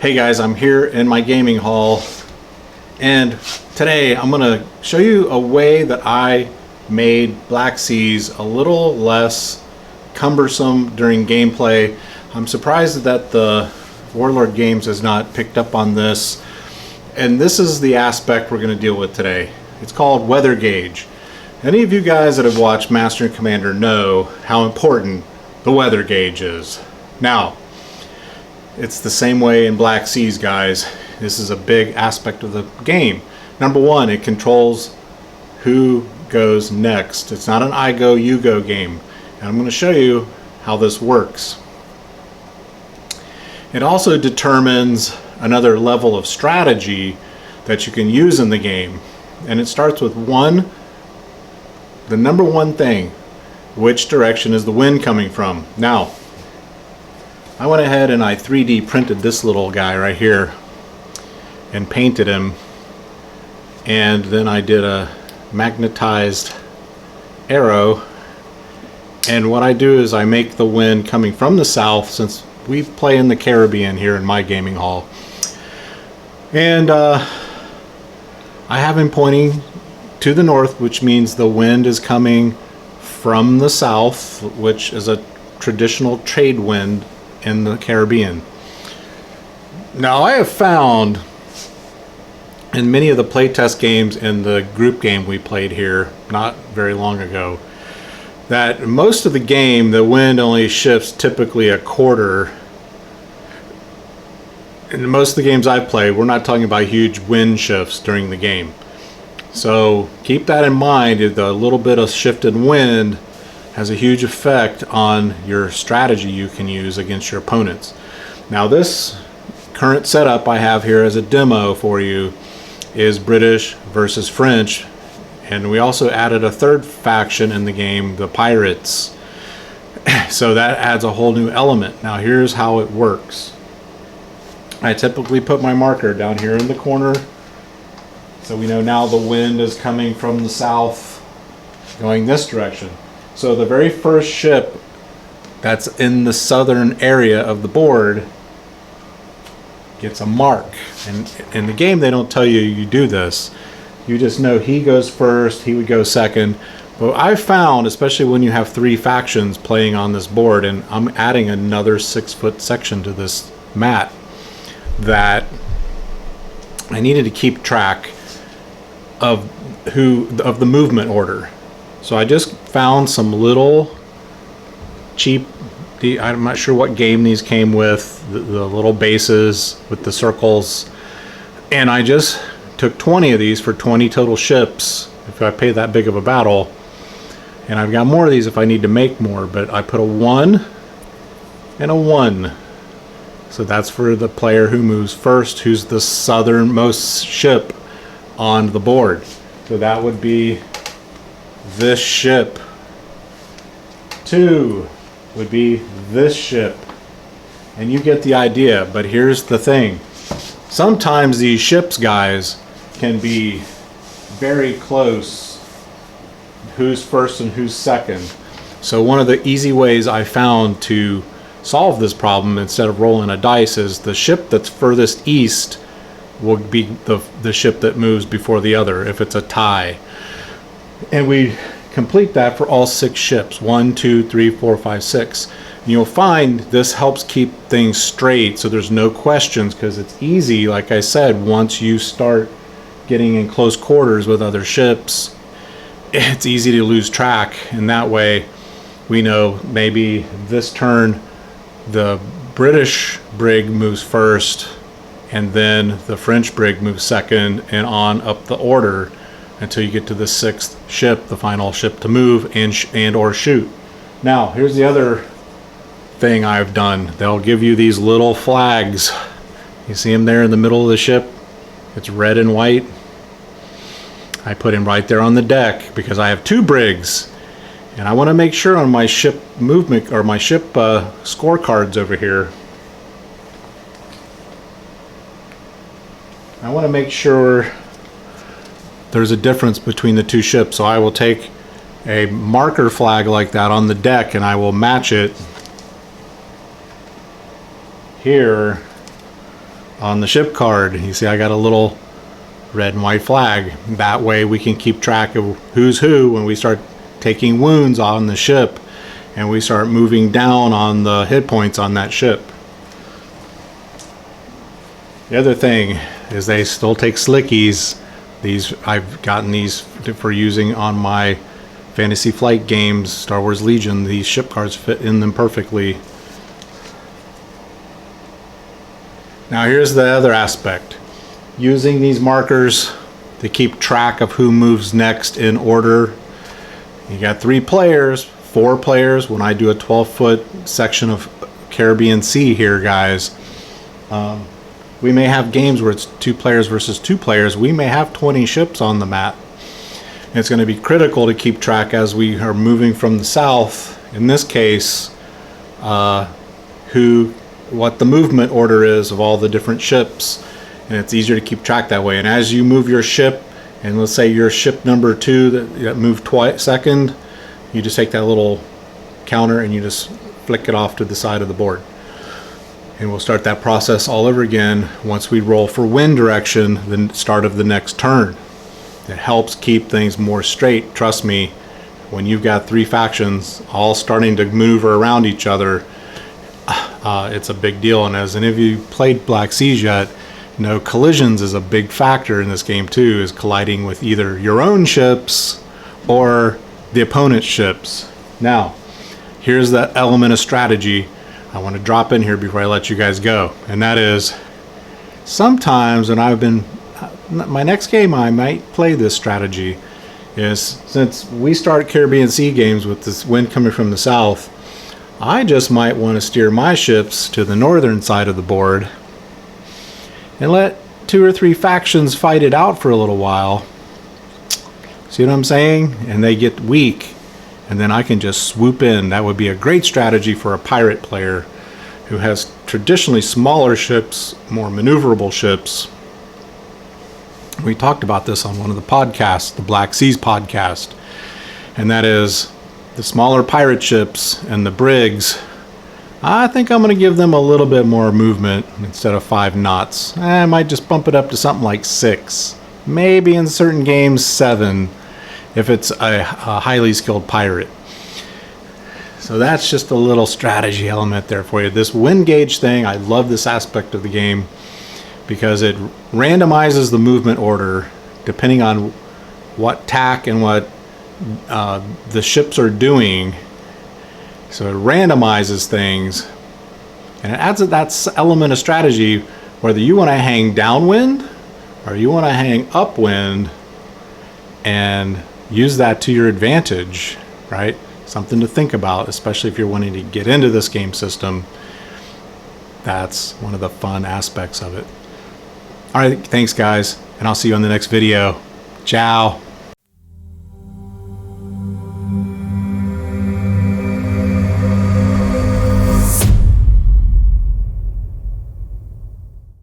Hey guys, I'm here in my gaming hall, and today I'm going to show you a way that I made Black Seas a little less cumbersome during gameplay. I'm surprised that the Warlord Games has not picked up on this, and this is the aspect we're going to deal with today. It's called Weather Gauge. Any of you guys that have watched Master and Commander know how important the weather gauge is. Now, it's the same way in Black Seas, guys. This is a big aspect of the game. Number one, it controls who goes next. It's not an I go, you go game. And I'm going to show you how this works. It also determines another level of strategy that you can use in the game. And it starts with the number one thing, which direction is the wind coming from? Now, I went ahead and I 3D printed this little guy right here and painted him, and then I did a magnetized arrow, and what I do is I make the wind coming from the south, since we play in the Caribbean here in my gaming hall, and I have him pointing to the north, which means the wind is coming from the south, which is a traditional trade wind in the Caribbean. Now, I have found in many of the playtest games and the group game we played here not very long ago that most of the game the wind only shifts typically a quarter. In most of the games I've played, we're not talking about huge wind shifts during the game. So keep that in mind. The little bit of shifted wind has a huge effect on your strategy you can use against your opponents. Now, this current setup I have here as a demo for you is British versus French, and we also added a third faction in the game, the Pirates. So that adds a whole new element. Now, here's how it works. I typically put my marker down here in the corner, so we know now the wind is coming from the south going this direction. So the very first ship that's in the southern area of the board gets a mark. And in the game they don't tell you you do this. You just know he goes first, he would go second. But I've found, especially when you have three factions playing on this board, and I'm adding another 6-foot section to this mat, that I needed to keep track of the movement order. So I just found some little cheap, I'm not sure what game these came with, the little bases with the circles, and I just took 20 of these for 20 total ships if I pay that big of a battle, and I've got more of these if I need to make more, but I put a 1 and a 1. So that's for the player who moves first, who's the southernmost ship on the board. So that would be this ship. 2 would be this ship. And you get the idea, but here's the thing. Sometimes these ships, guys, can be very close. Who's first and who's second. So one of the easy ways I found to solve this problem instead of rolling a dice is the ship that's furthest east will be the ship that moves before the other if it's a tie. And we complete that for all 6 ships. 1, 2, 3, 4, 5, 6. And you'll find this helps keep things straight so there's no questions, because it's easy, like I said, once you start getting in close quarters with other ships, it's easy to lose track. And that way we know maybe this turn the British brig moves first, and then the French brig moves second, and on up the order until you get to the 6th ship, the final ship to move and or shoot. Now, here's the other thing I've done. They'll give you these little flags. You see them there in the middle of the ship? It's red and white. I put him right there on the deck because I have 2 brigs. And I want to make sure on my ship movement, or my ship scorecards over here, I want to make sure there's a difference between the 2 ships. So I will take a marker flag like that on the deck and I will match it here on the ship card. You see I got a little red and white flag. That way we can keep track of who's who when we start taking wounds on the ship and we start moving down on the hit points on that ship. The other thing is they still take slickies. These, I've gotten these for using on my Fantasy Flight games, Star Wars Legion. These ship cards fit in them perfectly. Now here's the other aspect. Using these markers to keep track of who moves next in order. You got 3 players, 4 players when I do a 12-foot section of Caribbean Sea here, guys. We may have games where it's 2 players versus 2 players. We may have 20 ships on the map. And it's going to be critical to keep track as we are moving from the south. In this case, what the movement order is of all the different ships. And it's easier to keep track that way. And as you move your ship, and let's say your ship number 2 that moved second, you just take that little counter and you just flick it off to the side of the board. And we'll start that process all over again once we roll for wind direction, the start of the next turn. It helps keep things more straight. Trust me, when you've got 3 factions all starting to maneuver around each other, it's a big deal. And as any of you played Black Seas yet, collisions is a big factor in this game too, is colliding with either your own ships or the opponent's ships. Now, here's that element of strategy I want to drop in here before I let you guys go. And that is, sometimes when my next game I might play this strategy, is since we start Caribbean Sea games with this wind coming from the south, I just might want to steer my ships to the northern side of the board and let 2 or 3 factions fight it out for a little while. See what I'm saying? And they get weak, and then I can just swoop in. That would be a great strategy for a pirate player who has traditionally smaller ships, more maneuverable ships. We talked about this on one of the podcasts, the Black Seas podcast, and that is the smaller pirate ships and the brigs. I think I'm going to give them a little bit more movement instead of 5 knots. I might just bump it up to something like 6. Maybe in certain games 7 if it's a highly skilled pirate. So that's just a little strategy element there for you. This wind gauge thing, I love this aspect of the game because it randomizes the movement order depending on what tack and what the ships are doing. So it randomizes things, and it adds that element of strategy, whether you want to hang downwind or you want to hang upwind and use that to your advantage, right? Something to think about, especially if you're wanting to get into this game system. That's one of the fun aspects of it. All right, thanks guys, and I'll see you on the next video. Ciao.